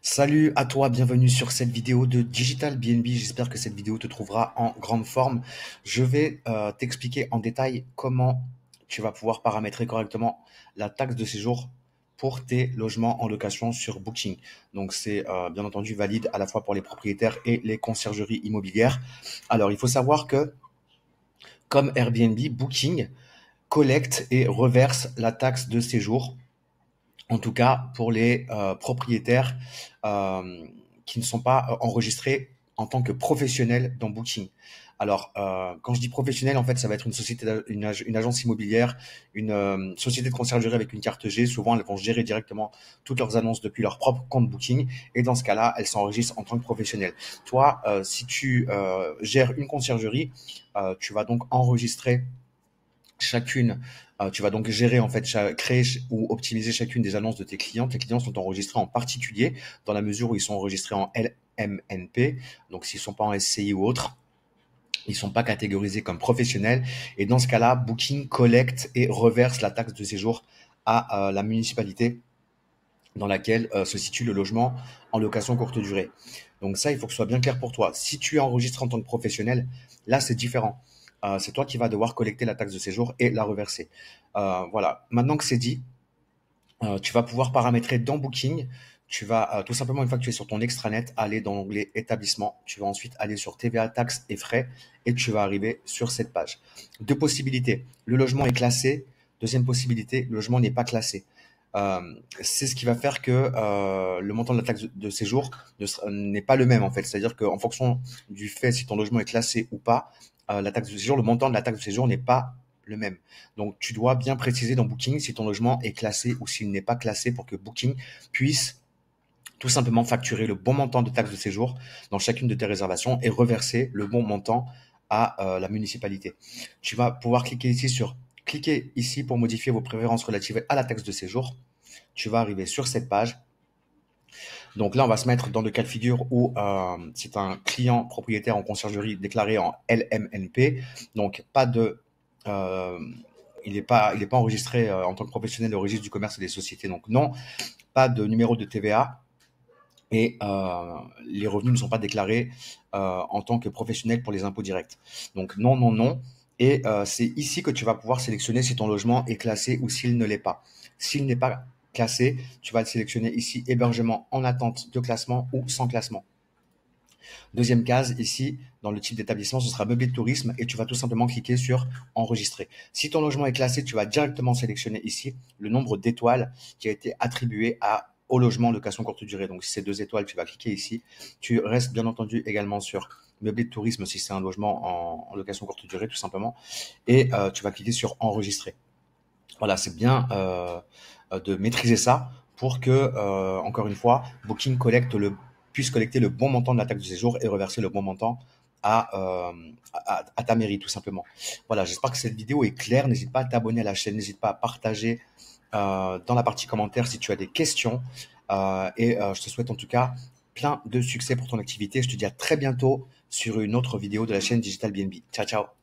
Salut à toi, bienvenue sur cette vidéo de Digital BNB. J'espère que cette vidéo te trouvera en grande forme. Je vais t'expliquer en détail comment tu vas pouvoir paramétrer correctement la taxe de séjour pour tes logements en location sur Booking. Donc c'est bien entendu valide à la fois pour les propriétaires et les conciergeries immobilières. Alors il faut savoir que comme Airbnb, Booking collecte et reverse la taxe de séjour, en tout cas pour les propriétaires euh, qui ne sont pas enregistrés en tant que professionnels dans Booking. Alors, quand je dis professionnel, en fait, ça va être une société, une agence immobilière, une société de conciergerie avec une carte G. Souvent, elles vont gérer directement toutes leurs annonces depuis leur propre compte Booking. Et dans ce cas-là, elles s'enregistrent en tant que professionnels. Toi, si tu gères une conciergerie, tu vas donc enregistrer chacune, tu vas donc gérer en fait, créer ou optimiser chacune des annonces de tes clients. Tes clients sont enregistrés en particulier dans la mesure où ils sont enregistrés en LMNP. Donc s'ils sont pas en SCI ou autre, ils sont pas catégorisés comme professionnels. Et dans ce cas-là, Booking collecte et reverse la taxe de séjour à la municipalité dans laquelle se situe le logement en location courte durée. Donc ça, il faut que ce soit bien clair pour toi. Si tu es enregistré en tant que professionnel, là, c'est différent. C'est toi qui vas devoir collecter la taxe de séjour et la reverser. Voilà. Maintenant que c'est dit, tu vas pouvoir paramétrer dans Booking. Tu vas tout simplement, une fois que tu es sur ton extranet, aller dans l'onglet établissement. Tu vas ensuite aller sur TVA, taxes et frais et tu vas arriver sur cette page. Deux possibilités. Le logement est classé. Deuxième possibilité, le logement n'est pas classé. C'est ce qui va faire que le montant de la taxe de séjour n'est pas le même en fait. C'est-à-dire qu'en fonction du fait si ton logement est classé ou pas, la taxe de séjour, le montant de la taxe de séjour n'est pas le même. Donc, tu dois bien préciser dans Booking si ton logement est classé ou s'il n'est pas classé pour que Booking puisse tout simplement facturer le bon montant de taxe de séjour dans chacune de tes réservations et reverser le bon montant à la municipalité. Tu vas pouvoir cliquer ici pour modifier vos préférences relatives à la taxe de séjour. Tu vas arriver sur cette page. Donc là, on va se mettre dans le cas de figure où c'est un client propriétaire en conciergerie déclaré en LMNP. Donc pas de euh, il est pas enregistré en tant que professionnel au registre du commerce et des sociétés. Donc non, pas de numéro de TVA et les revenus ne sont pas déclarés en tant que professionnel pour les impôts directs. Donc non, non, non. Et c'est ici que tu vas pouvoir sélectionner si ton logement est classé ou s'il ne l'est pas. S'il n'est pas classé, tu vas le sélectionner ici, hébergement en attente de classement ou sans classement. Deuxième case, ici, dans le type d'établissement, ce sera meublé de tourisme et tu vas tout simplement cliquer sur enregistrer. Si ton logement est classé, tu vas directement sélectionner ici le nombre d'étoiles qui a été attribué au logement location courte durée. Donc, si c'est 2 étoiles, tu vas cliquer ici. Tu restes bien entendu également sur meublé de tourisme si c'est un logement en location courte durée, tout simplement. Et tu vas cliquer sur enregistrer. Voilà, c'est bien de maîtriser ça pour que, encore une fois, Booking puisse collecter le bon montant de la taxe de séjour et reverser le bon montant à ta mairie, tout simplement. Voilà, j'espère que cette vidéo est claire. N'hésite pas à t'abonner à la chaîne, n'hésite pas à partager dans la partie commentaires si tu as des questions. Je te souhaite en tout cas plein de succès pour ton activité. Je te dis à très bientôt sur une autre vidéo de la chaîne Digital BNB. Ciao, ciao.